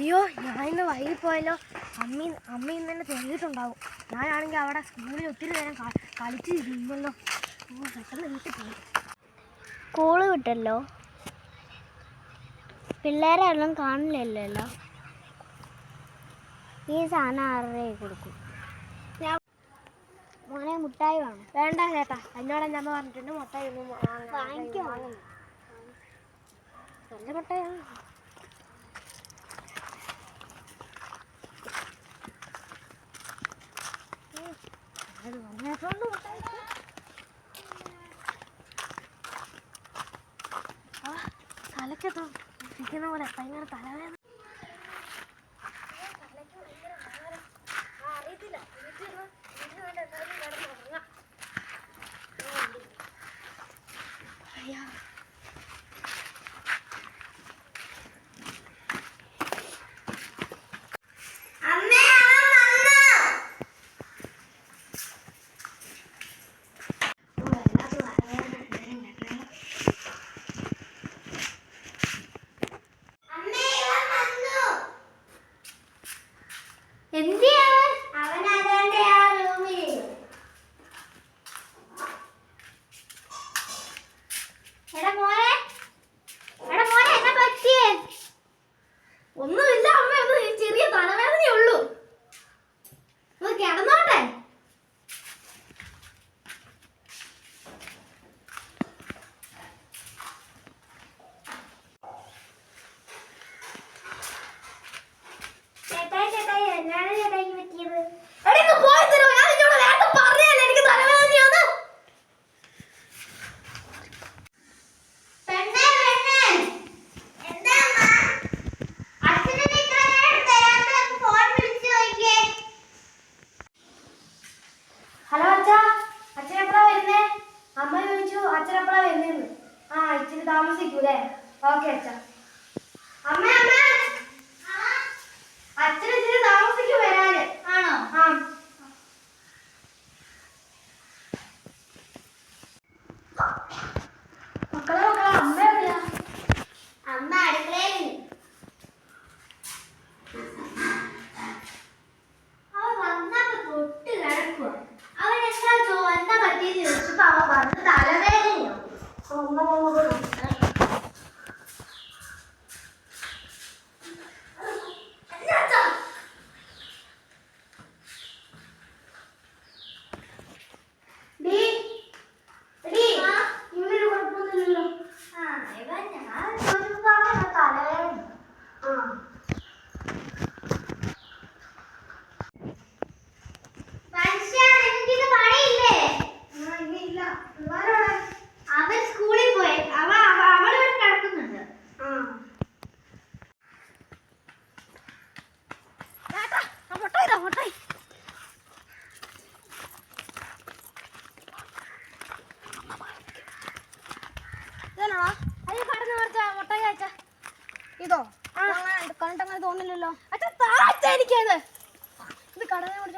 അയ്യോ, ഞാൻ ഇന്ന് വൈകി പോയല്ലോ. അമ്മ ഇന്ന് തന്നെ തെളിയിട്ടുണ്ടാവും. ഞാനാണെങ്കിൽ അവിടെ സ്കൂളിൽ ഒത്തിരി നേരം കളിച്ചിരുന്നല്ലോ. പെട്ടെന്ന് വീട്ടിൽ പോയി. സ്കൂള് വിട്ടല്ലോ, പിള്ളേരെല്ലാം കാണില്ലല്ലോ. ഈ സാധനം ആരുടെ കൊടുക്കും? മോനെ മുട്ടായി വേണം? വേണ്ട ചേട്ടാ, എന്നോട് അമ്മ പറഞ്ഞിട്ടുണ്ട് മുട്ടായി ഒന്നും വാങ്ങിക്കോ. നല്ല മുട്ടായാണ്. തലക്കെത്തോ ഇരിക്കുന്ന പോലെ ഭയങ്കര തലവേദന. അറിയത്തില്ല. അയ്യാ, ഒന്നുമില്ല അമ്മ, ഒന്ന് ചെറിയ തലവേദനയേ ഉള്ളൂ. ഒന്ന് കിടന്നോട്ടെ. ചേട്ടായി എന്നാണ് ചേട്ടായിക്ക് പറ്റിയത്? പോയി തരുമോ? ഞാൻ നിന്നോട് നേരത്തെ പറഞ്ഞല്ലേ എനിക്ക് തലവേദനയാണ്. ഹലോ അച്ഛാ, അച്ഛൻ എപ്പോഴാ വരുന്നേ? അമ്മ ചോദിച്ചു അച്ഛൻ എപ്പോഴാ വരുന്നേന്ന്. ഇച്ചിരി താമസിക്കൂലേ? ഓക്കെ അച്ഛാ. അമ്മ അച്ഛൻ ഇച്ചിരി താമസിക്കും വരാന്. ആണോ? മക്കളെ അമ്മ എവിടെയാ? അമ്മ അടുക്കളയിൽ. അവൻ വന്നപ്പോ തൊട്ട് കിടക്കുക. അവൻ എന്താ പറ്റിയെന്ന് ചോദിച്ചപ്പോ അവൻ പറഞ്ഞ് തലവേദനയോ. ഇവനൊരു കുഴപ്പമൊന്നുമില്ലല്ലോ. ഞാൻ ചോദിച്ചപ്പോ അവൻ തലവേദന. അവൻ സ്കൂളിൽ പോയി. അവളിവിടെ കിടക്കുന്നുണ്ട്. മുട്ടായി ഇതോ കണ്ടിട്ടങ്ങനെ തോന്നില്ലല്ലോ. എനിക്കത് ഇത് കടനെ കുടിച്ച